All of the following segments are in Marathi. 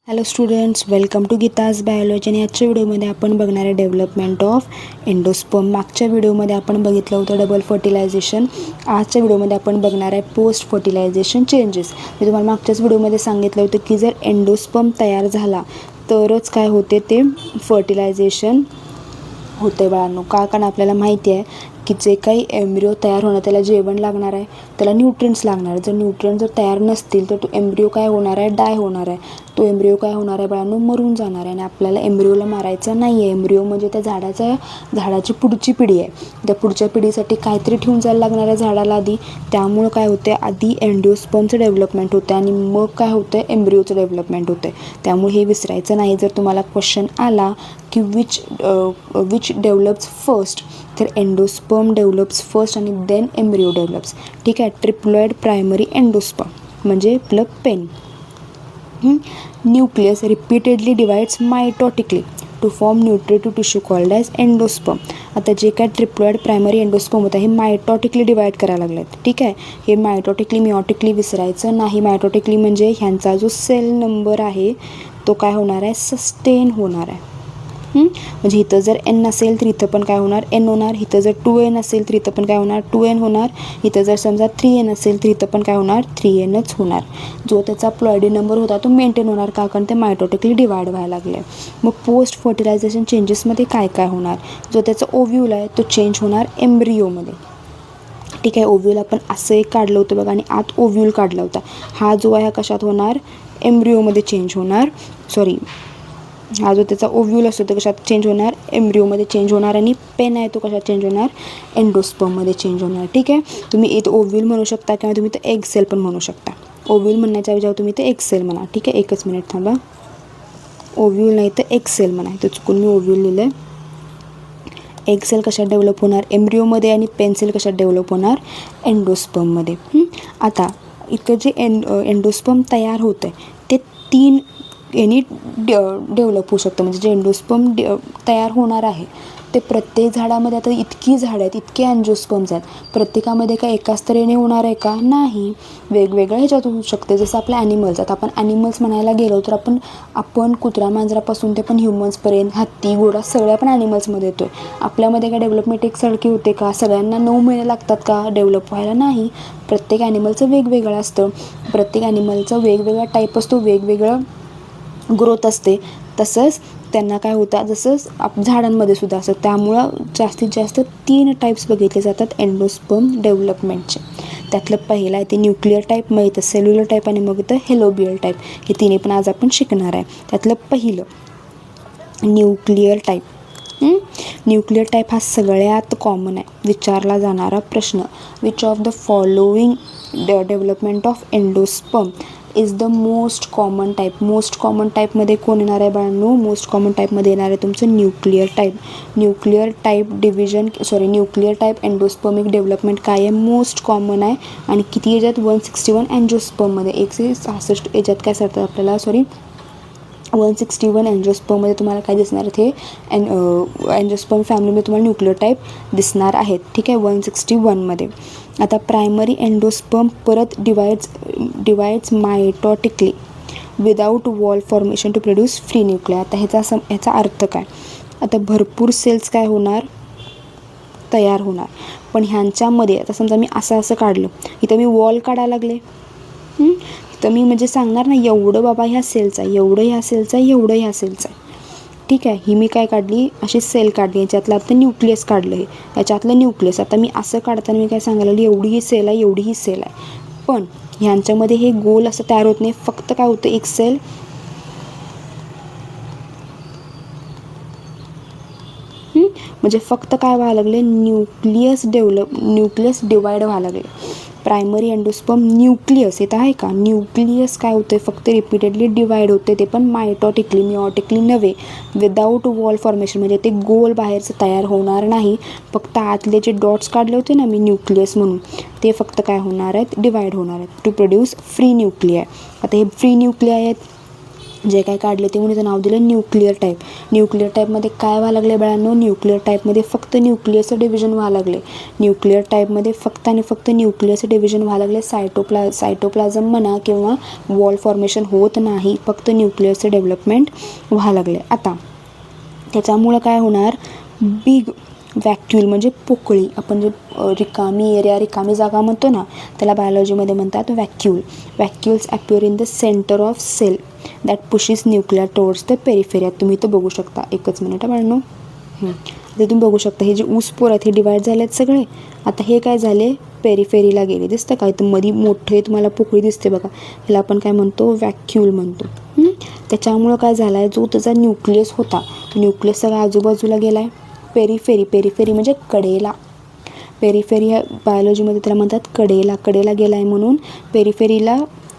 Hello students, welcome to Geeta's biology. आणि आजच्या व्हिडिओमध्ये आपण बघणार आहे डेव्हलपमेंट ऑफ एंडोस्पर्म. मागच्या व्हिडिओमध्ये आपण बघितलं होतं डबल फर्टिलायझेशन. आजच्या व्हिडिओमध्ये आपण बघणार आहे पोस्ट फर्टिलायझेशन चेंजेस. मी तुम्हाला मागच्याच व्हिडिओमध्ये सांगितलं होतं की जर एंडोस्पर्म तयार झाला तरच काय होते ते फर्टिलायझेशन होते बाळांनो. का? कारण आपल्याला माहिती आहे की जे काही एम्ब्रिओ तयार होणं त्याला जेवण लागणार आहे, त्याला न्यूट्रिएंट्स लागणार आहे. जर न्यूट्रिएंट जर तयार नसतील तर तो एम्ब्रिओ काय होणार आहे, डाय होणार आहे. तो एम्ब्रिओ काय होणार आहे बाळांनो, मरून जाणार आहे. आणि आपल्याला एम्ब्रिओला मारायचं नाही आहे. एम्ब्रिओ म्हणजे त्या झाडाची पुढची पिढी आहे. त्या पुढच्या पिढीसाठी काहीतरी ठेवून जायला लागणार आहे झाडाला आधी. त्यामुळं काय होते, आधी एंडोस्पर्मचं डेव्हलपमेंट होतं आणि मग काय होतं, एम्ब्रिओचं डेव्हलपमेंट होतं. त्यामुळे हे विसरायचं नाही. जर तुम्हाला क्वेश्चन आला की विच डेव्हलप्स फर्स्ट, तर एंडोस्पर्म डेव्हलप्स फर्स्ट आणि देन एम्ब्रिओ डेव्हलप्स. ठीक आहे. ट्रिप्लॉइड प्रायमरी एंडोस्पर्म म्हणजे प्लग पेन. Nucleus repeatedly divides mitotically to form nutritive tissue called as endosperm. आता जे काय ट्रिप्लॉइड प्रायमरी एंडोस्पर्म होतं हे मायटॉटिकली डिवाइड करायला लागले आहेत. ठीक आहे. हे मायटॉटिकली मिऑटिकली विसरायचं नाही. मायटॉटिकली म्हणजे ह्यांचा जो सेल नंबर आहे तो काय होणार आहे, सस्टेन होणार आहे. म्हणजे इथं जर एन नसेल तर इथं पण काय होणार, एन होणार. इथं जर 2n असेल तर इथं पण काय होणार, 2n होणार. इथं जर समजा 3n असेल तर इथं पण काय होणार, 3nच होणार. जो त्याचा प्लॉइडी नंबर होता तो मेंटेन होणार. का? कारण ते मायटॉटिकली डिवाइड व्हायला लागले. मग पोस्ट फर्टिलायझेशन चेंजेसमध्ये काय काय होणार, जो त्याचा ओव्ह्यूल आहे तो चेंज होणार एम्ब्रिओमध्ये. ठीक आहे. ओव्ह्यूल आपण असं एक काढलं होतं बघा आणि आत ओव्ह्यूल काढला होता. हा जो आहे हा कशात होणार, एम्ब्रिओमध्ये चेंज होणार. हा जो त्याचा ओव्ह्यूल असतो तो कशात चेंज होणार, एम्ब्रिओमध्ये चेंज होणार. आणि पेन आहे तो कशात चेंज होणार, एंडोस्पर्ममध्ये चेंज होणार. ठीक आहे. तुम्ही इथं ओव्ह्यूल म्हणू शकता किंवा तुम्ही इथं एग सेल पण म्हणू शकता. ओव्ह्यूल म्हणण्याच्या ऐवजी तुम्ही इथं एग सेल म्हणा. ठीक आहे. एकच मिनिट थांबा. ओव्ह्यूल नाही तर एग सेल म्हणा. इथं चुकून मी ओव्ह्यूल लिहिलं आहे. एग सेल कशात डेव्हलप होणार, एम्ब्रिओमध्ये. आणि पेन सेल कशात डेव्हलप होणार, एंडोस्पर्ममध्ये. आता इथं जे एंडोस्पर्म तयार होतं आहे ते 3 यांनी डेव्हलप होऊ शकतं. म्हणजे जे एंडोस्पर्म तयार होणार आहे ते प्रत्येक झाडामध्ये, आता इतकी झाडं आहेत, इतके अँजिओस्पर्म्स आहेत, प्रत्येकामध्ये काय एकाच तऱ्हेने होणार आहे का, नाही. वेगवेगळ्या ह्याच्यात होऊ शकते. जसं आपल्या ॲनिमल्स, आता आपण ॲनिमल्स म्हणायला गेलो तर आपण कुत्रा मांजरापासून ते पण ह्युमन्सपर्यंत, हत्ती घोडा सगळ्या पण ॲनिमल्समध्ये येतो आहे. आपल्यामध्ये काय डेव्हलपमेंट एकसारखी होते का, सगळ्यांना 9 महिने लागतात का डेव्हलप व्हायला, नाही. प्रत्येक ॲनिमलचं वेगवेगळं असतं. प्रत्येक ॲनिमलचं वेगवेगळा टाईप असतो, वेगवेगळं ग्रोथ असते. तसंच त्यांना काय होतं, जसं झाडांमध्ये सुद्धा असतं. त्यामुळं जास्तीत जास्त 3 टाईप्स बघितले जातात एंडोस्पर्म डेव्हलपमेंटचे. त्यातलं पहिलं आहे ते न्यूक्लिअर टाईप, मग इथं सेल्युलर टाईप आणि मग इथं हेलोबियल टाईप. हे तिन्ही पण आज आपण शिकणार आहे. त्यातलं पहिलं न्यूक्लिअर टाईप. न्यूक्लिअर टाईप हा सगळ्यात कॉमन आहे विचारला जाणारा प्रश्न. Which of the following development of endosperm is the most common type. Most common टाईपमध्ये कोण येणार आहे बाळांनो, मोस्ट कॉमन टाईपमध्ये येणार आहे तुमचं nuclear type. Nuclear type endospermic development काय आहे, मोस्ट कॉमन आहे. आणि किती याच्यात, 161 अँजिओस्पर्ममध्ये, 166 याच्यात काय सांगतात आपल्याला, 161 अँजिओस्पर्ममध्ये तुम्हाला काय दिसणार आहेत, हे अँजिओस्पर्म फॅमिलीमध्ये तुम्हाला न्यूक्लिअर टाईप दिसणार आहेत. ठीक आहे. 161मध्ये. आता प्रायमरी एंडोस्पर्म परत divides mitotically without wall formation to produce free nuclei. आता ह्याचा अर्थ काय, आता भरपूर सेल्स काय होणार, तयार होणार. पण ह्यांच्यामध्ये आता समजा मी असं काढलं, इथं मी वॉल काढायला लागले. तर मी म्हणजे सांगणार ना एवढं बाबा ह्या सेलचा आहे, एवढं ह्या सेलचं आहे, एवढं ह्या सेलचं आहे. ठीक आहे. ही मी काय काढली, अशी सेल काढली. याच्यातलं आता न्यूक्लियस काढलं, हे याच्यातलं न्यूक्लियस. आता मी असं काढताना मी काय सांगायला लागली, एवढी ही सेल आहे, एवढी ही सेल आहे. पण ह्यांच्यामध्ये हे गोल असं तयार होत नाही. फक्त काय होतं, एक सेल म्हणजे फक्त काय व्हायला लागले, न्यूक्लियस डिवाइड व्हायला लागले. प्रायमरी एंडोस्पर्म न्यूक्लियस येत आहे का, न्यूक्लियस काय होते, फक्त रिपीटेडली डिवाइड होते, ते पण मायटॉटिकली, मिऑटिकली नव्हे. विदाऊट वॉल फॉर्मेशन म्हणजे ते गोल बाहेरचं तयार होणार नाही. फक्त आतले जे डॉट्स काढले होते ना मी न्यूक्लियस म्हणून, ते फक्त काय होणार आहेत, डिवाइड होणार आहेत टू प्रोड्यूस फ्री न्यूक्लिया. आता हे फ्री न्यूक्लिया आहेत, जे काय काढले ते म्हणून नाव दिलं न्यूक्लिअर टाईप. न्यूक्लिअर टाईपमध्ये काय व्हायला लागले बाळांनो, न्यूक्लिअर टाईपमध्ये फक्त न्यूक्लियसचं डिव्हिजन व्हायला लागले. न्यूक्लिअर टाईपमध्ये फक्त आणि फक्त न्यूक्लियसचं डिव्हिजन व्हायला लागले. सायटोप्लाझम म्हणा किंवा वॉल फॉर्मेशन होत नाही, फक्त न्यूक्लियसचं डेव्हलपमेंट व्हायला लागले. आता त्याच्यामुळं काय होणार, बिग वॅक्यूल म्हणजे पोकळी, आपण जे रिकामी एरिया रिकामी जागा म्हणतो ना त्याला बायोलॉजीमध्ये म्हणतात vacuole. Vacuoles appear in the centre of cell that pushes nuclear towards the periphery. तुम्ही इथं बघू शकता, एकच मिनिट बाळांनो, ते तुम्ही बघू शकता हे जे ऊसपोर आहेत हे डिवाईड झाले आहेत सगळे. आता हे काय झाले, पेरिफेरीला गेले. दिसतं काय, तर मध्ये मोठे तुम्हाला पोकळी दिसते बघा, ह्याला आपण काय म्हणतो, वॅक्यूल म्हणतो. त्याच्यामुळं काय झालं आहे, जो त्याचा न्यूक्लियस होता तो न्यूक्लियस सगळा आजूबाजूला गेला आहे. पेरिफेरी म्हणजे कडेला. पेरिफेरी ह्या बायोलॉजीमध्ये त्याला म्हणतात कडेला गेला आहे, म्हणून पेरिफेरीला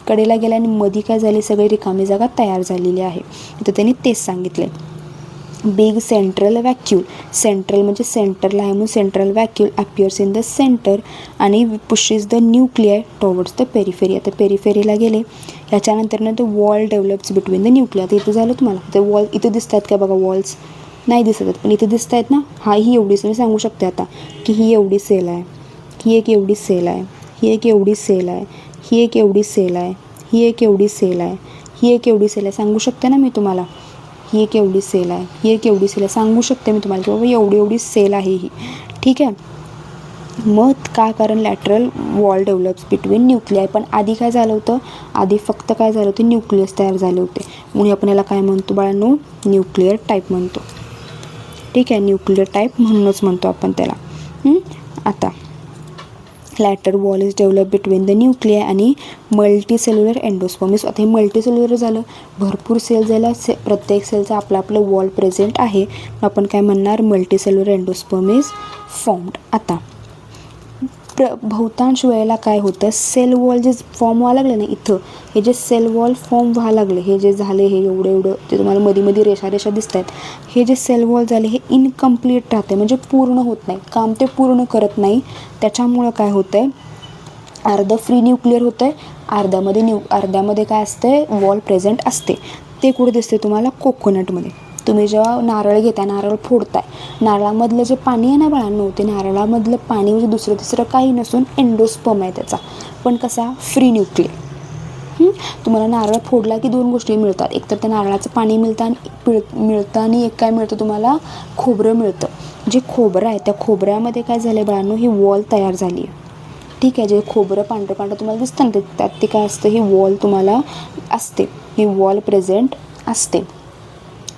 कडेला गेला आणि मध्ये काय झाली, सगळी रिकामी जागा तयार झालेली आहे. तर त्यांनी तेच सांगितलं. बिग सेंट्रल वॅक्यूल, सेंट्रल म्हणजे सेंटरला आहे म्हणून central vacuole appears in the centre आणि pushes the nuclear towards the periphery. आता पेरिफेरीला गेले. ह्याच्यानंतर the wall develops between the nuclear. आता इथं झालं तुम्हाला, ते वॉल इथं दिसत आहेत का बघा, वॉल्स नाही दिसत आहेत पण इथे दिसत आहेत ना. ही एवढीच मी सांगू शकते आता की ही एवढी सेल आहे, ही एक एवढी सेल आहे, ही एक एवढी सेल आहे, ही एक एवढी सेल आहे, ही एक एवढी सेल आहे, ही एक एवढी सेल आहे. सांगू शकते ना मी तुम्हाला, ही एक एवढी सेल आहे, ही एक एवढी सेल आहे. सांगू शकते मी तुम्हाला की बाबा एवढी एवढी सेल आहे ही. ठीक आहे. मग का, कारण lateral wall develops between nuclei. पण आधी काय झालं होतं, आधी फक्त काय झालं होतं, न्यूक्लियस तयार झाले होते. म्हणून आपण याला काय म्हणतो बाळांनो, न्यूक्लिअर टाईप म्हणतो. ठीक आहे, न्यूक्लिअर टाईप म्हणूनच म्हणतो आपण त्याला. आता later wall is develop between the nuclei आणि मल्टीसेल्युलर एंडोस्पर्म्स. आता हे मल्टीसेल्युलर झालं, भरपूर सेल झाला, प्रत्येक सेलचं आपलं आपलं वॉल प्रेझेंट आहे, आपण काय म्हणणार, मल्टीसेल्युलर एंडोस्पर्म्स फॉर्म्ड. आता बहुतांश वेळेला काय होतं, सेल वॉल जे फॉर्म व्हायला लागले ना इथं, हे जे सेल वॉल फॉर्म व्हायला लागले, हे जे झाले, हे एवढं जे तुम्हाला मध्ये रेषा दिसत आहेत, हे जे सेल वॉल झाले हे इनकम्प्लीट राहते, म्हणजे पूर्ण होत नाही, काम ते पूर्ण करत नाही. त्याच्यामुळं काय होतं आहे, अर्ध फ्री न्यूक्लिअर होतं आहे, अर्ध्यामध्ये काय असते, वॉल प्रेझेंट असते. ते कुठे दिसते तुम्हाला, कोकोनटमध्ये. तुम्ही जेव्हा नारळ घेताय, नारळ फोडताय, नारळामधलं जे पाणी आहे ना बाळांनो, ते नारळामधलं पाणी म्हणजे दुसरं तिसरं काही नसून एंडोस्पर्म आहे त्याचा, पण कसा, फ्री न्यूक्लिअर. तुम्हाला नारळ फोडला की दोन गोष्टी मिळतात, एक तर त्या नारळाचं पाणी मिळतं आणि एक काय मिळतं तुम्हाला, खोबरं मिळतं. जे खोबरं आहे त्या खोबऱ्यामध्ये काय झालं आहे बाळांनो, ही वॉल तयार झाली आहे. ठीक आहे, जे खोबरं पांढरं तुम्हाला दिसतं ना, त्यात ते काय असतं, ही वॉल तुम्हाला असते, ही वॉल प्रेझेंट असते.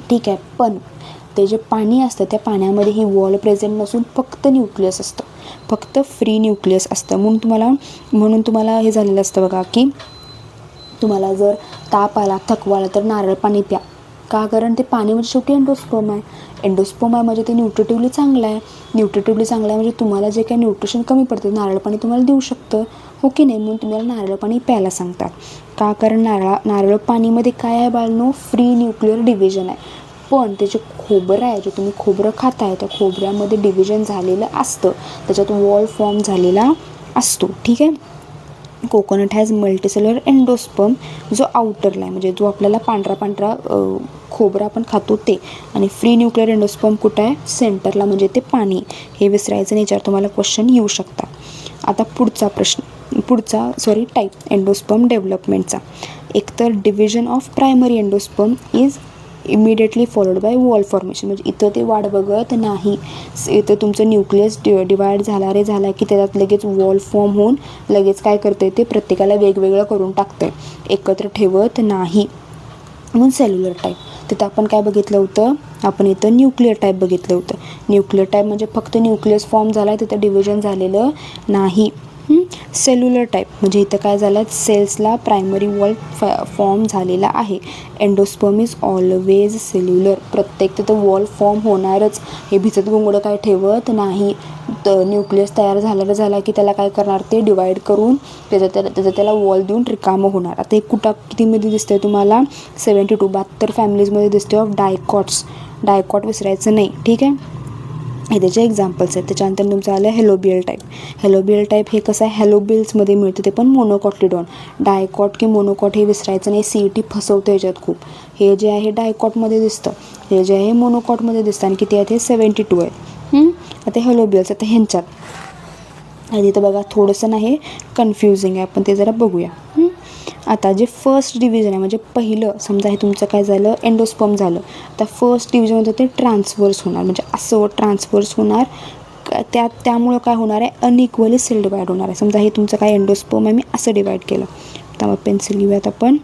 ठीक आहे, पण ते जे पाणी असतं त्या पाण्यामध्ये ही वॉल प्रेझेंट नसून फक्त न्यूक्लियस असतं, फक्त फ्री न्यूक्लियस असतं. म्हणून तुम्हाला हे झालेलं असतं बघा, की तुम्हाला जर ताप आला, थकवा आला तर नारळ पाणी प्या. का, कारण ते पाणी म्हणजे शेवटी एंडोस्पर्म आहे. एंडोस्पर्म आहे म्हणजे ते न्यूट्रिटिव्हली चांगलं आहे. न्यूट्रिटिव्हली चांगलं आहे म्हणजे तुम्हाला जे काही न्यूट्रिशन कमी पडते नारळ पाणी तुम्हाला देऊ शकतं, हो की नाही. म्हणून तुम्हाला नारळ पाणी प्यायला सांगतात. का, कारण नारळ पाणीमध्ये काय आहे बाळांनो, फ्री न्यूक्लिअर डिव्हिजन आहे. पण ते जे खोबरं आहे, जे तुम्ही खोबरं खाताय, त्या खोबऱ्यामध्ये डिव्हिजन झालेलं असतं, त्याच्यात वॉल फॉर्म झालेला असतो. ठीक आहे. कोकोनट हॅज मल्टीसेल्युलर एंडोस्पर्म, जो आउटरला आहे, म्हणजे जो आपल्याला पांढरा खोबरा आपण खातो ते, आणि फ्री न्यूक्लिअर एंडोस्पर्म कुठं आहे, सेंटरला, म्हणजे ते पाणी. हे विसरायचं नाही, याच्यावर तुम्हाला क्वेश्चन येऊ शकता. आता टाईप एंडोस्पर्म डेव्हलपमेंटचा. एकतर division of primary endosperm is immediately followed by wall formation, म्हणजे इथं ते वाट बघत नाही, इथं तुमचं न्यूक्लियस डिवाईड झाला की त्याच्यात लगेच वॉल फॉर्म होऊन लगेच काय करते, ते प्रत्येकाला वेगवेगळं करून टाकते, एकत्र ठेवत नाही. म्हणून सेल्युलर टाईप. तिथं आपण काय बघितलं होतं, आपण इथं न्यूक्लिअर टाईप बघितलं होतं. न्यूक्लिअर टाईप म्हणजे फक्त न्यूक्लियस फॉर्म झाला आहे, तिथं डिव्हिजन झालेलं नाही. सेल्युलर टाईप म्हणजे इथं काय झालं, सेल्सला प्रायमरी वॉल फॉर्म झालेला आहे. एंडोस्पर्म इज ऑलवेज सेल्युलर, प्रत्येक तिथं वॉल फॉर्म होणारच, हे भिजत गोंगडं काय ठेवत नाही. तर न्यूक्लियस तयार झाला की त्याला काय करणार, ते डिवाईड करून त्याला वॉल देऊन रिकामं होणार. आता हे कितीमध्ये दिसतंय तुम्हाला, 72 फॅमिलीजमध्ये दिसते ऑफ डायकॉट विसरायचं नाही. ठीक आहे. हे त्याचे एक्झाम्पल्स आहेत. त्याच्यानंतर तुमचं आलं हेलोबियल टाईप. हेलोबियल टाईप हे कसं आहे, हेलोबिल्समध्ये मिळतं, ते पण मोनोकॉटलिडॉन. डायकॉट की मोनोकॉट हे विसरायचं नाही, CET फसवतं याच्यात खूप. हे जे आहे डायकॉटमध्ये दिसतं, हे जे आहे मोनोकॉटमध्ये दिसतं, आणि किती आहेत हे 72 आहेत. आता हेलोबियल्स, आता ह्यांच्यात आधी तर बघा थोडंसं नाही कन्फ्युजिंग आहे, आपण ते जरा बघूया. आता जे फर्स्ट डिव्हिजन आहे, म्हणजे पहिलं समजा हे तुमचं काय झालं, एंडोस्पर्म झालं. आता फर्स्ट डिव्हिजनमध्ये ते ट्रान्सवर्स होणार, म्हणजे असं ट्रान्सवर्स होणार. त्यामुळं काय होणार आहे, अनइक्वली सेल डिवाईड होणार आहे. समजा हे तुमचं काय एंडोस्पर्म आहे, मी असं डिवाईड केलं. आता मग पेन्सिल घेऊयात आपण,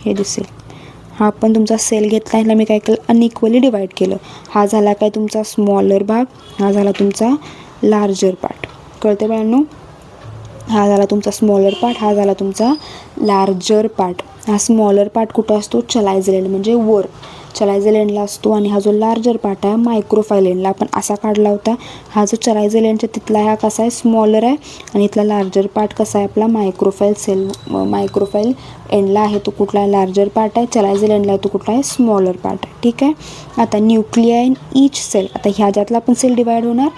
हे दिसेल. हा पण तुमचा सेल घेतला, ह्याला मी काय केलं, अनइक्वली डिवाईड केलं. हा झाला काय तुमचा स्मॉलर भाग, हा झाला तुमचा लार्जर पार्ट. कळते बाळांनो, हा झाला तुमचा स्मॉलर पार्ट, हा झाला तुमचा लार्जर पार्ट. हा स्मॉलर पार्ट कुठं असतो, चलायझल एंड म्हणजे वर, चलायझल एंडला असतो. आणि हा जो लार्जर पार्ट आहे मायक्रोफाईल एंडला, आपण असा काढला होता. हा जो चलायझल एंडच्या तिथला हा कसा आहे, स्मॉलर आहे, आणि इथला लार्जर पार्ट कसा आहे आपला मायक्रोफाईल सेल, मायक्रोफाईल एंडला आहे तो कुठला आहे, लार्जर पार्ट आहे. चलायझल एंडला आहे तो कुठला आहे, स्मॉलर पार्ट आहे. ठीक आहे. आता न्यूक्लिया इन ईच सेल, आता ह्याच्यातला पण सेल डिवाईड होणार,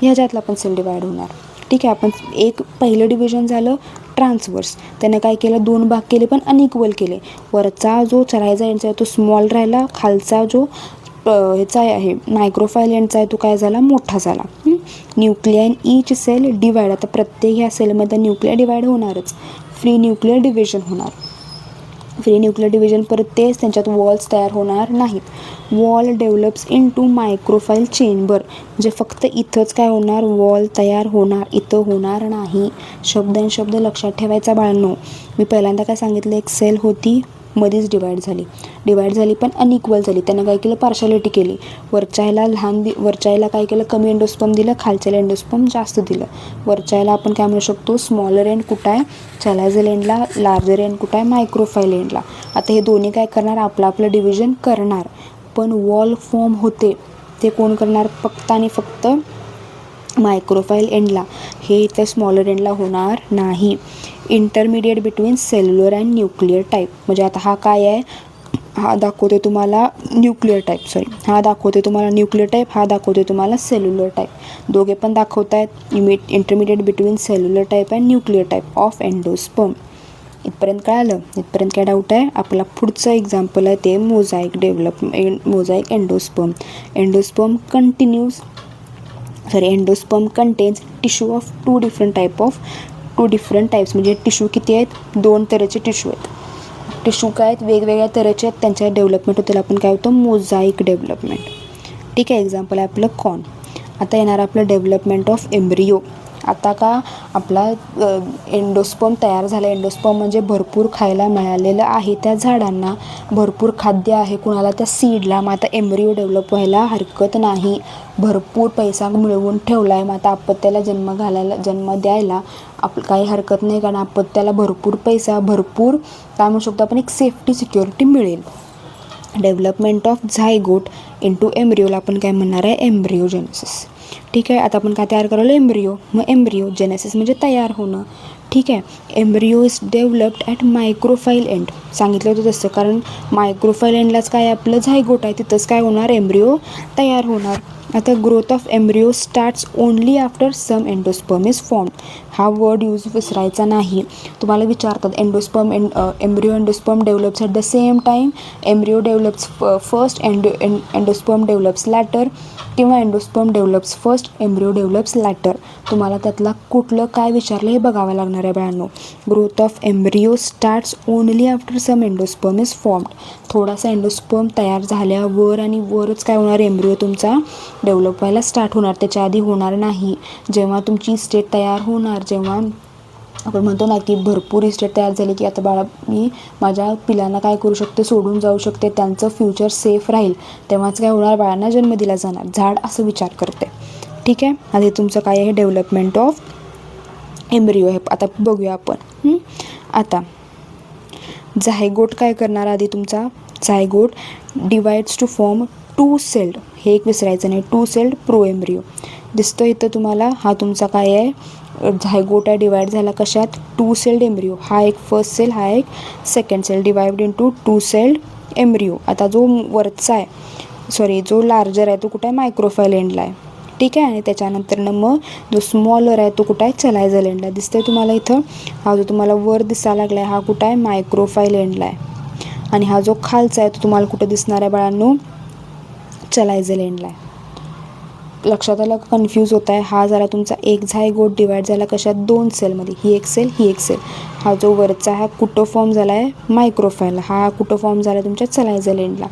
ह्याच्यातला पण सेल डिवाईड होणार. ठीक आहे. आपण एक पहिलं डिव्हिजन झालं ट्रान्सवर्स, त्याने काय केलं, 2 भाग केले पण अनइक्वल केले. वरचा जो चलायझल एंडचा आहे तो स्मॉल राहिला, खालचा जो ह्याचा आहे मायक्रोफाईल एंडचा आहे तो काय झाला, मोठा झाला. Nuclei in each cell divide, आता प्रत्येक ह्या सेलमध्ये न्यूक्लिया डिवाइड होणारच, फ्री न्यूक्लियर डिव्हिजन होणार. फ्री न्यूक्लियर डिव्हिजन परत तेच, त्यांच्यात वॉल्स तयार होणार नाहीत. Wall develops into micropylar chamber, म्हणजे फक्त इथंच काय होणार, वॉल तयार होणार, इथं होणार नाही. शब्द आणि शब्द लक्षात ठेवायचा बाळांनो. मी पहिल्यांदा काय सांगितलं, एक सेल होती मध्येच डिवाईड झाली पण अनइक्वल झाली. त्यानं काय केलं, पार्शालिटी केली. वरच्या ह्याला काय केलं, कमी एंडोस्पर्म दिलं, खालच्याला एंडोस्पर्म जास्त दिलं. वरच्या ह्याला आपण काय म्हणू शकतो, स्मॉलर एंड कुठं आहे, चलायझल एंडला, लार्जर एंड कुठं आहे, मायक्रोफाईल एंडला. आता हे दोन्ही काय करणार, आपलं डिव्हिजन करणार, पण वॉल फॉर्म होते ते कोण करणार, फक्त आणि फक्त मायक्रोफाईल एंडला. हे इथे स्मॉलर एंडला होणार नाही. Intermediate between cellular and nuclear type, म्हणजे आता हा काय आहे, हा दाखवते तुम्हाला न्यूक्लियर टाईप, हा दाखवते तुम्हाला न्यूक्लियर टाईप, हा दाखवते तुम्हाला सेल्युलर टाईप. दोघे पण दाखवत आहेत intermediate between cellular type and nuclear type of endosperm. इथपर्यंत काय आलं, इथपर्यंत काय डाऊट आहे. आपला पुढचं एक्झाम्पल आहे ते mosaic mosaic endosperm endosperm contains tissue of two different types, म्हणजे टिश्यू किती आहेत, 2 तऱ्हेचे टिश्यू आहेत. टिश्यू काय आहेत, वेगवेगळ्या तऱ्हेचे आहेत, त्यांच्या डेव्हलपमेंट होतं, त्याला आपण काय होतं, मोझाईक डेव्हलपमेंट. ठीक आहे. एक्झाम्पल आहे आपलं कॉर्न. आता येणार आपलं डेव्हलपमेंट ऑफ एम्ब्रियो. आता का आपला एंडोस्पर्म तयार झाला, एंडोस्पर्म म्हणजे भरपूर खायला मिळालेलं आहे त्या झाडांना, भरपूर खाद्य आहे कुणाला, त्या सीडला. मग आता एम्ब्रियो डेव्हलप व्हायला हरकत नाही, भरपूर पैसा मिळवून ठेवला आहे. मग आता अपत्याला जन्म द्यायला काही हरकत नाही, कारण अपत्याला भरपूर पैसा, भरपूर काय म्हणू शकतो आपण, एक सेफ्टी सिक्युरिटी मिळेल. डेव्हलपमेंट ऑफ झायगोट इंटू एम्ब्रियोला आपण काय म्हणणार आहे, एम्ब्रियोजेनेसिस. ठीक आहे. आता आपण काय तयार करायला, एम्ब्रियो, मग एम्ब्रियो जेनेसिस म्हणजे तयार होणं. ठीक आहे. Embryo is developed at micropylar end, सांगितलं होतं तसं, कारण मायक्रोफाईल एंडलाच काय आपलं झायगोट आहे, तिथंच काय होणार, एम्ब्रियो तयार होणार. आता growth of embryo starts only after some endosperm is formed. हा वर्ड यूज विसरायचा नाही. तुम्हाला विचारतात embryo endosperm develops at the same time, embryo develops first, endosperm develops later, किंवा endosperm develops first, embryo develops later. तुम्हाला त्यातला कुठलं काय विचारलं हे बघावं लागणार आहे बाळांनो. Growth of embryo starts only after some endosperm is formed. थोडासा एंडोस्पर्म तयार झाल्यावर आणि वरच काय होणार, एम्ब्रियो तुमचा डेव्हलप व्हायला स्टार्ट होणार, त्याच्या आधी होणार नाही. जेव्हा तुमची स्टेट तयार होणार, जेव्हा आपण म्हणतो ना की भरपूर इस्टेट तयार झाली की आता बाळा मी माझ्या पिलांना काय करू शकते, सोडून जाऊ शकते, त्यांचं फ्युचर सेफ राहील, तेव्हाच काय होणार, बाळांना जन्म दिला जाणार, झाड असं विचार करते. ठीक आहे. आधी तुमचं काय आहे, डेव्हलपमेंट ऑफ एम्ब्रियो हे आता बघूया आपण. आता झायगोट काय करणार, आधी तुमचा zygote divides to form 2 cells, हे एक विसरायचं नाही, 2 सेल्ड प्रो एम्ब्रियो दिसतं इथं तुम्हाला. हा तुमचा काय आहे, झायगोट आहे, डिवाइड झाला कशात, 2 सेल्ड एम्ब्रियो. हा एक फर्स्ट सेल, हा एक second cell, divide into 2 cells embryo. आता जो वरचा आहे सॉरी जो लार्जर आहे तो कुठं आहे मायक्रोफाईल एंडला आहे, ठीक आहे. आणि त्याच्यानंतरनं मग जो स्मॉलर आहे तो कुठं आहे चलायझल एंडला दिसतंय तुम्हाला इथं. हा जो तुम्हाला वर दिसायला लागला आहे हा कुठं आहे मायक्रोफाईल एंडला आहे. आणि हा जो खालचा आहे तो तुम्हाला कुठं दिसणार आहे बाळांनो चलायझल एंडला आहे. लक्षात आलं कन्फ्यूज होत आहे. हा झाला तुमचा एक झायगोट डिवाईड झाला कशात 2 सेलमध्ये, ही एक सेल ही एक सेल. हा जो वरचा हा कुठं फॉर्म झाला आहे मायक्रोफाईल, हा कुठं फॉर्म झाला आहे तुमच्या चलायझल एंडला,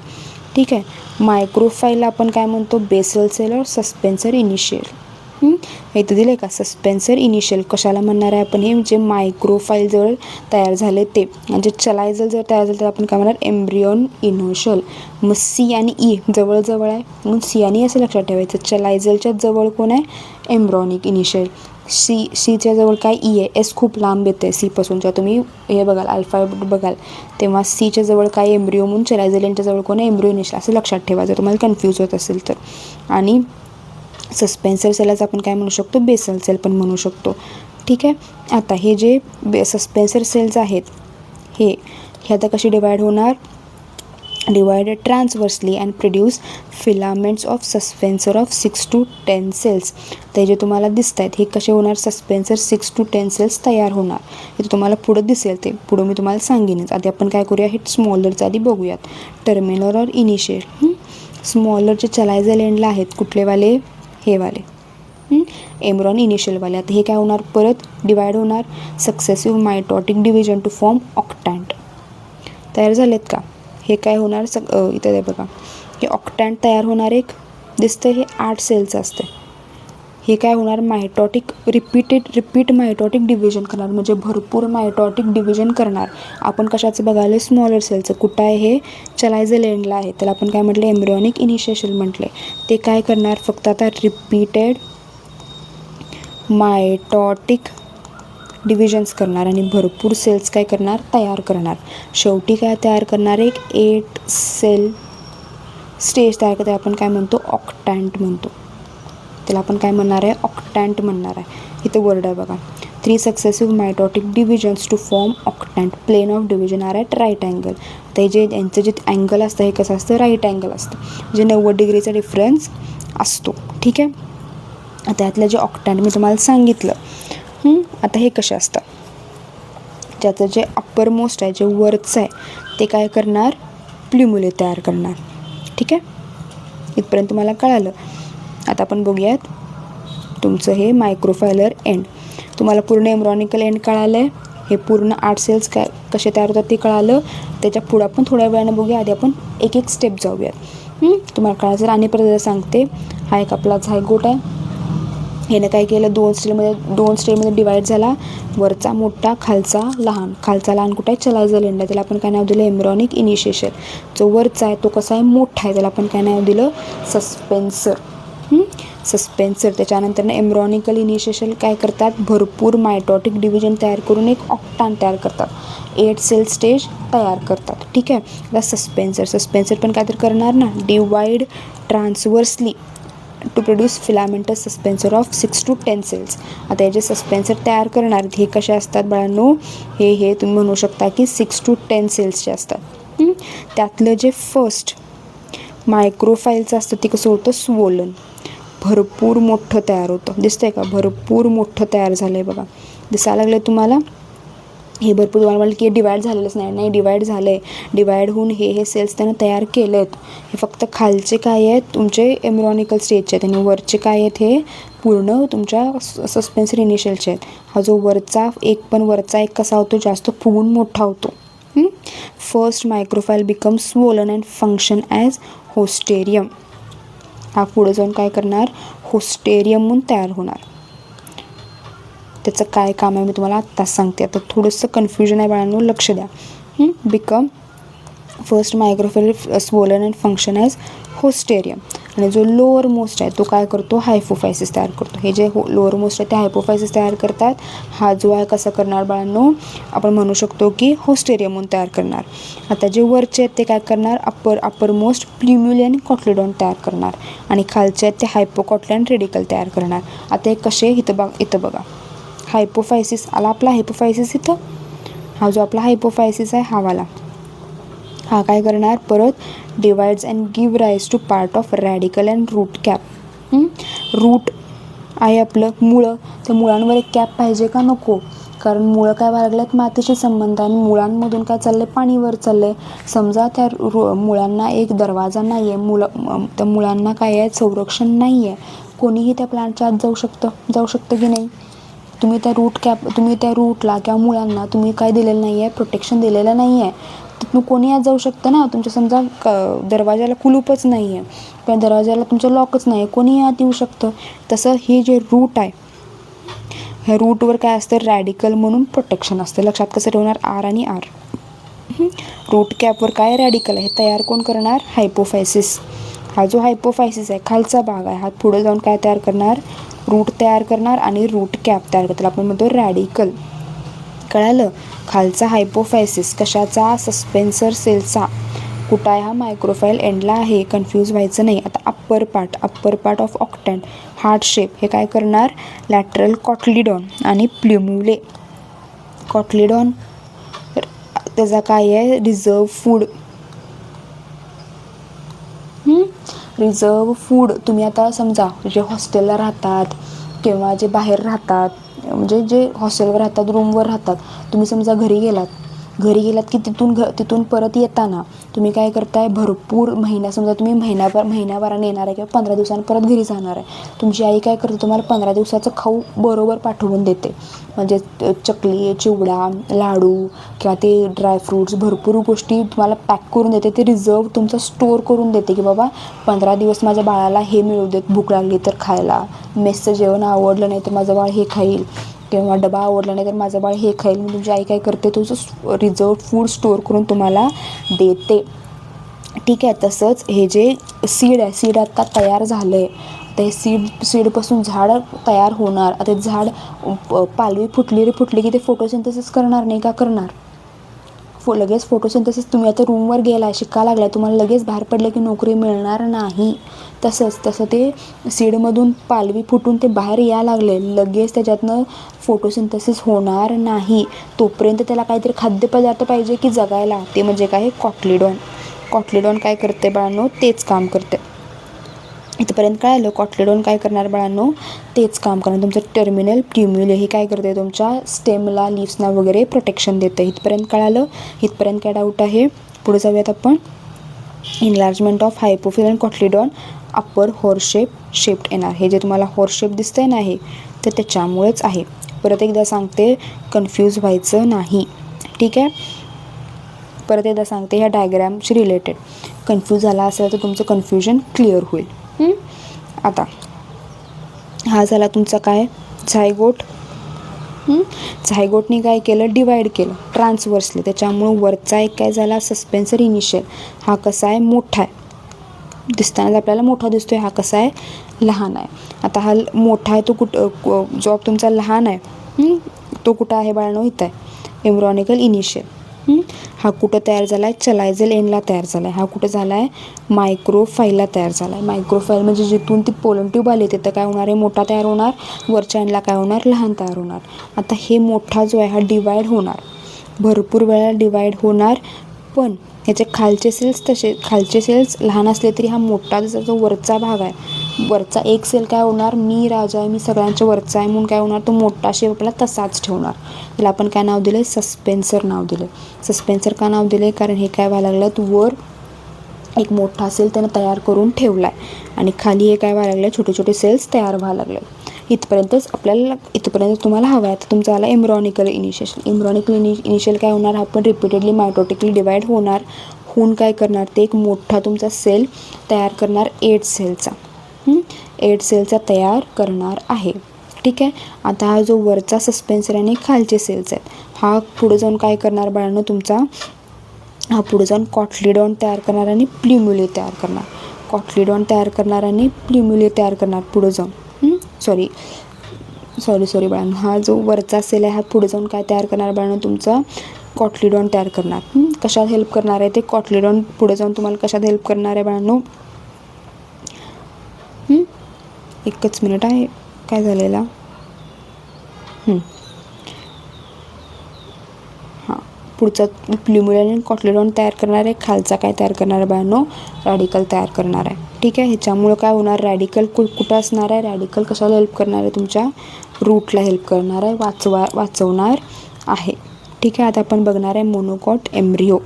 ठीक आहे. मायक्रोफाईलला आपण काय म्हणतो बेसल सेल और सस्पेन्सर इनिशियल. इथं दिलं आहे का सस्पेन्सर इनिशियल कशाला म्हणणार आहे आपण, हे जे मायक्रोफाईल जवळ तयार झाले ते. म्हणजे चलायझल जर तयार झालं तर आपण काय म्हणणार एम्ब्रियॉन इनिशियल. मग सी आणि ई जवळजवळ आहे म्हणून सी आणि असं लक्षात ठेवायचं. चलायझलच्या जवळ कोण आहे एम्ब्रॉनिक इनिशियल. सीच्या जवळ काय ई आहे, एस खूप लांब येते सीपासून. जेव्हा तुम्ही हे बघाल अल्फाबेट बघाल तेव्हा सीच्या जवळ काय एम्ब्रिओ म्हणून चलायझल यांच्या जवळ कोण आहे एम्ब्रिओ इनिशियल असं लक्षात ठेवा जर तुम्हाला कन्फ्यूज होत असेल तर. आणि सस्पेन्सर सेलच आपण काय म्हणू शकतो बेसल सेल पण म्हणू शकतो, ठीक आहे. आता हे जे सस्पेन्सर सेल्स आहेत हे आता कशी डिवाईड होणार, divided transversely and produce filaments of suspensor of 6 to 10 cells. ते जे तुम्हाला दिसत आहेत हे कसे होणार सस्पेन्सर 6 to 10 सेल्स तयार होणार. हे तुम्हाला पुढं दिसेल ते पुढं मी तुम्हाला सांगेनच. आधी आपण काय करूया हे स्मॉलरचं आधी बघूयात. टर्मिनल और इनिशियल. स्मॉलरचे चलायझल एंडला आहेत कुठलेवाले हे वाले एम्ब्रॉन इनिशियलवाले. आता हे काय होणार परत डिवाईड होणार successive mitotic division to form octant. तयार झालेत का, हे काय होणार इथं आहे बघा हे ऑक्टॅन्ट तयार होणार एक दिसतं हे 8 सेलचं असतं. हे काय होणार मायटॉटिक रिपीट मायटॉटिक डिव्हिजन करणार म्हणजे भरपूर मायटॉटिक डिव्हिजन करणार. आपण कशाचं बघायला स्मॉलर सेलचं कुठं आहे हे चलायझल एंडला आहे त्याला आपण काय म्हटलं एम्ब्रियॉनिक इनिशिएशन म्हटले. ते काय करणार फक्त आता रिपीटेड मायटॉटिक डिव्हिजन्स करणार आणि भरपूर सेल्स काय करणार तयार करणार. शेवटी काय तयार करणार एक 8 सेल स्टेज तयार करते आपण काय म्हणतो ऑक्टॅन्ट म्हणतो. त्याला आपण काय म्हणणार आहे ऑक्टॅन्ट म्हणणार आहे. इथं वर्ड आहे बघा 3 successive mitotic divisions to form octant. Plane of division are at right angle. ते जे यांचं जे अँगल असतं हे कसं असतं राईट अँगल असतं म्हणजे 90 डिग्रीचा डिफरन्स असतो, ठीक आहे. त्यातलं जे ऑक्टॅन्ट मी तुम्हाला सांगितलं. आता हे कसे असतं ज्याचं जे अप्पर मोस्ट आहे जे वरचं आहे ते काय करणार प्ल्युमुले तयार करणार, ठीक आहे. इथपर्यंत तुम्हाला कळालं. आता आपण बघूयात तुमचं हे मायक्रोफायलर एंड. तुम्हाला पूर्ण एम्ब्रॉनिकल एंड कळालं आहे. हे पूर्ण 8 सेल्स काय कसे तयार होतात ते कळालं. त्याच्या पुढं आपण थोड्या वेळानं बघूया. आधी आपण एक एक स्टेप जाऊयात. तुम्हाला कळायचं आणि परत सांगते. हा एक आपला झायगोट आहे. ह्यानं काय केलं 2 स्टेजमध्ये डिवाईड झाला. वरचा मोठा खालचा लहान. खालचा लहान कुठं आहे चलायझल एंड आहे त्याला आपण काय नाव दिलं एम्ब्रॉनिक इनिशिएशन. जो वरचा आहे तो कसा आहे मोठा आहे त्याला आपण काय नाव दिलं सस्पेन्सर. सस्पेन्सर त्याच्यानंतर एम्ब्रॉनिकल इनिशिएशन काय करतात भरपूर मायटॉटिक डिव्हिजन तयार करून एक ऑक्टॅन तयार करतात. 8 सेल स्टेज तयार करतात, ठीक आहे. आता सस्पेन्सर पण काय तर करणार ना divide transversely to produce filaments suspensor of 6 to 10 cells. आता हे जे सस्पेन्सर तयार करणार हे कसे असतात बाळांनो हे तुम्ही म्हणू शकता की 6 to 10 सेल्सचे असतात. त्यातलं जे फर्स्ट मायक्रोफाईलचं असतं ते कसं होतं स्वोलन भरपूर मोठं तयार होतं. दिसतंय का भरपूर मोठं तयार झालं आहे बघा दिसायला लागलं तुम्हाला. हे भरपूर तुम्हाला म्हटलं की डिवाईड झालेलंच नाही डिवाईड झालं आहे. डिवाईड होऊन हे सेल्स त्यानं तयार केले आहेत. हे फक्त खालचे काय आहेत तुमचे एम्ब्रॉनिकल स्टेजचे आहेत आणि वरचे काय आहेत हे पूर्ण तुमच्या सस्पेन्सर इनिशियलचे आहेत. हा जो वरचा एक कसा होतो जास्त फुगून मोठा होतो. First micropylar become swollen and function as haustorium. हा पुढे जाऊन काय करणार होस्टेरियम म्हणून तयार होणार. त्याचं काय काम आहे मी तुम्हाला आत्ताच सांगते. आता थोडंसं कन्फ्युजन आहे बाळांनो लक्ष द्या. Become first micropylar swollen and function as haustorium. आणि जो लोअर मोस्ट आहे तो काय करतो हायपोफायसिस तयार करतो. हे जे लोअर मोस्ट आहे ते हायपोफायसिस तयार करतात. हा जो आहे कसा करणार बाळांनो आपण म्हणू शकतो की होस्टेरियम म्हणून तयार करणार. आता जे वरचे आहेत ते काय करणार अप्पर मोस्ट प्ल्युम्युलियन कॉटलेडॉन तयार करणार आणि खालचे आहेत ते हायपोकॉटलॅन रेडिकल तयार करणार. आता हे कसे इथं बघा हायपोफायसिस आला आपला हायपोफायसिस इथं. हा जो आपला हायपोफायसिस आहे हा हा काय करणार, परत divides and give rise to part of radicle and root cap. Root आहे आपलं मुळं, त्या मुळांवर एक कॅप पाहिजे का नको, कारण मुळं काय व्हायला लागल्यात, मातीशी संबंध आहे आणि मुळांमधून काय चाललंय, पाणी वर चाललंय. समजा त्या मुळांना एक दरवाजा नाही आहे, त्या मुळांना काय आहे, संरक्षण नाही आहे, कोणीही त्या प्लांटच्या आत जाऊ शकतं की नाही. तुम्ही त्या रूटला किंवा मुळांना तुम्ही काय दिलेलं नाही आहे, प्रोटेक्शन दिलेलं नाही आहे, तिथून कोणी आत जाऊ शकतं ना. तुमच्या समजा दरवाजाला कुलूपच नाही आहे किंवा दरवाजाला तुमचं लॉकच नाही, कोणीही आत येऊ शकतं. तसं हे जे रूट आहे, ह्या रूटवर काय असतं, रॅडिकल म्हणून प्रोटेक्शन असतं. लक्षात कसं ठेवणार, आर आणि आर. रूट कॅपवर काय, रॅडिकल आहे, हे तयार कोण करणार, हायपोफायसिस. हा जो हायपोफायसिस आहे, खालचा भाग आहे, हा पुढे जाऊन काय तयार करणार, रूट तयार करणार आणि रूट कॅप तयार करतात. आपण म्हणतो रॅडिकल. कळालं, खालचा हायपोफायसिस कशाचा, सस्पेन्सर सेलचा. कुठं आहे, हा मायक्रोफाईल एंडला आहे, कन्फ्यूज व्हायचं नाही. आता upper part of octant, heart shape, हे काय करणार, लॅटरल कॉटलिडॉन आणि प्ल्युम्युले. कॉटलिडॉन त्याचा काय आहे, रिझर्व फूड. Reserve food. तुम्ही आता समजा जे हॉस्टेलला राहतात किंवा जे बाहेर राहतात, म्हणजे जे हॉस्टेलवर राहतात, रूमवर राहतात, तुम्ही समजा घरी गेलात की तिथून परत येताना तुम्ही काय करताय, भरपूर समजा तुम्ही महिन्याभराने येणार आहे किंवा 15 दिवसांनी परत घरी जाणार आहे. तुमची आई काय करते, तुम्हाला 15 दिवसाचं खाऊ बरोबर पाठवून देते, म्हणजे चकली, चिवडा, लाडू किंवा ते ड्रायफ्रूट्स, भरपूर गोष्टी तुम्हाला पॅक करून देते. ते रिझर्व तुमचं स्टोअर करून देते की बाबा 15 दिवस माझ्या बाळाला हे मिळू देत, भूक लागली तर खायला, मेसचं जेवण आवडलं नाही तर माझं बाळ हे खाईल, किंवा डबा आवडला नाही तर माझं बाळ हे खाईल. मग तुमची आई काय करते, तुझं रिझर्व फूड स्टोअर करून तुम्हाला देते. ठीक आहे. तसंच हे जे सीड आता तयार झालं आहे, ते सीडपासून झाड तयार होणार. आता झाड पालवी फुटली की ते फोटोसिंथेसिस करणार नाही का, करणार. लगेच फोटोसिंथेसिस. तुम्ही आता रूमवर गेलाय, शिकायला लागलाय, तुम्हाला लगेच बाहेर पडलं की नोकरी मिळणार नाही. तसं ते सीडमधून पालवी फुटून ते बाहेर यायला लागले, लगेच त्याच्यातनं फोटोसिंथेसिस होणार नाही. तोपर्यंत त्याला काहीतरी खाद्यपदार्थ पाहिजे की जगायला. ते म्हणजे काय, कॉटलिडॉन काय करते बाळांनो, तेच काम करते. इथपर्यंत काय आलं, कॉटलिडॉन काय करणार बाळांनो, तेच काम करणार. तुमचं टर्मिनल प्ल्युम्युले हे काय करते, तुमच्या स्टेमला, लीव्सना वगैरे प्रोटेक्शन देते. इथपर्यंत काय आलं, इथपर्यंत काय डाऊट आहे. पुढे जाऊयात आपण. Enlargement of hypophysis and cotyledon upper horse shaped येणार. हे जे तुम्हाला हॉर्स शेप दिसतंय ना, हे तर त्याच्यामुळेच आहे. परत एकदा सांगते, कन्फ्यूज व्हायचं नाही. ठीक आहे. परत एकदा सांगते, ह्या डायग्रॅमशी रिलेटेड कन्फ्यूज झाला असेल तर तुमचं कन्फ्युजन क्लिअर होईल. आता हा झाला तुमचा काय, झायगोट. झायगोटने काय केलं, डिवाइड केलं ट्रान्सवर्सली. त्याच्यामुळं वरचा एक काय झाला, सस्पेन्सर इनिशियल. हा कसा आहे, मोठा आहे, दिसताना आपल्याला मोठा दिसतोय. हा कसा आहे, लहान आहे. आता हा मोठा आहे तो जो तुमचा लहान आहे तो कुठं आहे बाळांनो, इथं आहे, एम्ब्रॉनिकल इनिशियल. हा कुठं तयार झाला आहे, चलायझल एनला तयार झाला आहे. हा कुठं झाला आहे, मायक्रोफाईलला तयार झाला आहे. मायक्रोफाईल म्हणजे जिथून ती पोलन ट्यूब आली तिथं काय होणार आहे, मोठा तयार होणार, वरच्या एनला काय होणार, लहान तयार होणार. आता हे मोठा जो आहे हा डिवाइड होणार, भरपूर वेळा डिवाइड होणार, पण ह्याचे खालचे सेल्स लहान असले तरी हा मोठा जो वरचा भाग आहे, वरचा एक सेल काय होणार, मी राजा आहे, मी सगळ्यांच्या वरचा आहे म्हणून काय होणार, तो मोठा शेप आपल्याला तसाच ठेवणार. त्याला आपण काय नाव दिलं, सस्पेन्सर नाव दिलं. सस्पेन्सर का नाव दिले, कारण हे काय व्हायला लागलं, वर एक मोठा सेल त्यानं तयार करून ठेवला आहे आणि खाली हे काय व्हायला लागलं, छोटे छोटे सेल्स तयार व्हायला लागले. इथपर्यंत तुम्हाला हवं आहे. तर तुमचा आला एम्ब्रॉनिकल इनिशियल. एम्ब्रॉनिकल इनिशियल काय होणार, हा पण रिपीटेडली मायटोटिकली डिवाइड होऊन काय करणार, ते एक मोठा तुमचा सेल तयार करणार, 8 सेलचा. 8 सेलचा तयार करणार आहे. ठीक आहे. आता हा जो वरचा सस्पेन्सर आणि खालचे सेल्स आहेत, हा पुढे जाऊन काय करणार बाळांनो, तुमचा हा पुढे जाऊन कॉटलिडॉन तयार करणार आणि प्ल्युम्युले तयार करणार. कॉटलिडॉन तयार करणार आणि प्ल्युम्युले तयार करणार पुढे जाऊन. सॉरी बाळांनो, हा जो वरचा सेल आहे हा पुढे जाऊन काय तयार करणार बाळांनो, तुमचा कॉटलिडॉन तयार करणार. कशात हेल्प करणार आहे ते कॉटलिडॉन, पुढे जाऊन तुम्हाला कशात हेल्प करणार आहे बाळांनो. एकच मिनिट आहे, काय झालेला, हां पुढचा प्ल्युमेलिया आणि कॉटलेडॉन तयार करणार आहे, खालचा काय तयार करणार आहे बाळांनो, रॅडिकल तयार करणार आहे. ठीक आहे, ह्याच्यामुळं काय होणार, रॅडिकल कुठं असणार आहे, रॅडिकल कशाला हेल्प करणार आहे, तुमच्या रूटला हेल्प करणार आहे, वाचवणार आहे. ठीक आहे, आता आपण बघणार आहे मोनोकॉट एम्ब्रिओ.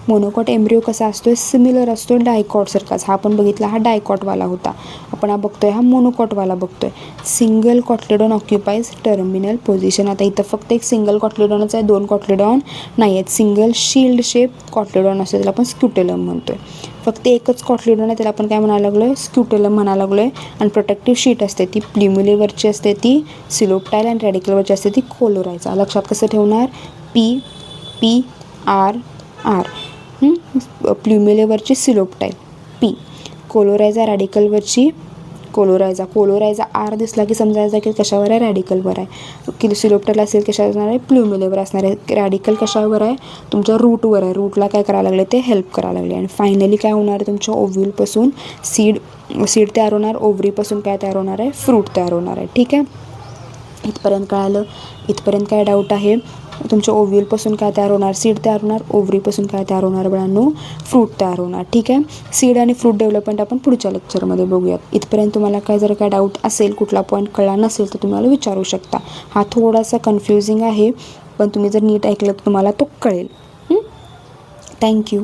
मोनोकॉट एम्ब्रिओ कसा असतो, सिमिलर असतो डायकॉटसारखाच. हा आपण बघितला, हा डायकॉटवाला होता. आपण हा बघतोय, हा मोनोकॉटवाला बघतोय. Single cotyledon occupies terminal position. आता इथं फक्त एक सिंगल कॉटलेडॉनच आहे, 2 कॉटलेडॉन नाही आहेत. सिंगल शील्ड शेप कॉटलेडॉन असतो, त्याला आपण स्क्युटेलम म्हणतोय. फक्त एकच कॉटलेडॉन आहे, त्याला आपण काय म्हणायला लागलो आहे, स्क्युटेलम म्हणायला लागलो आहे. आणि प्रोटेक्टिव्ह शीट असते ती प्ल्युमेलेवरची असते, ती सिलोप्टाईल, आणि रॅडिकलवरची असते ती कोलोरायझा. लक्षात कसं ठेवणार, PPRR. प्ल्युमेलेवरची सिलोप्टाईल P, कोलोरायझा रॅडिकलवरची कोलोरायझा आर दिसला की समजायचं की कशावर आहे, रॅडिकलवर आहे. की सिलोप्टाईल असेल कशावर असणार आहे, प्ल्युमेलेवर असणार आहे. रॅडिकल कशावर आहे, तुमच्या रूटवर आहे. रूटला काय करायला लागले, ते हेल्प करायला लागले. आणि फायनली काय होणार आहे, तुमच्या ओव्ह्यूलपासून सीड तयार होणार, ओव्हरीपासून काय तयार होणार आहे, फ्रूट तयार होणार आहे. ठीक आहे, इथपर्यंत कळालं. इथपर्यंत काय डाऊट आहे, तुमच्या ओव्ह्यूलपासून काय तयार होणार, सीड तयार होणार, ओव्हरीपासून काय तयार होणार बाळांनो, फ्रूट तयार होणार. ठीक आहे, सीड आणि फ्रूट डेव्हलपमेंट आपण पुढच्या लेक्चरमध्ये बघूयात. इथपर्यंत तुम्हाला काय जर काय डाऊट असेल, कुठला पॉईंट कळला नसेल तर तुम्हाला विचारू शकता. हा थोडासा कन्फ्युजिंग आहे, पण तुम्ही जर नीट ऐकलं तर तुम्हाला तो कळेल. थँक्यू.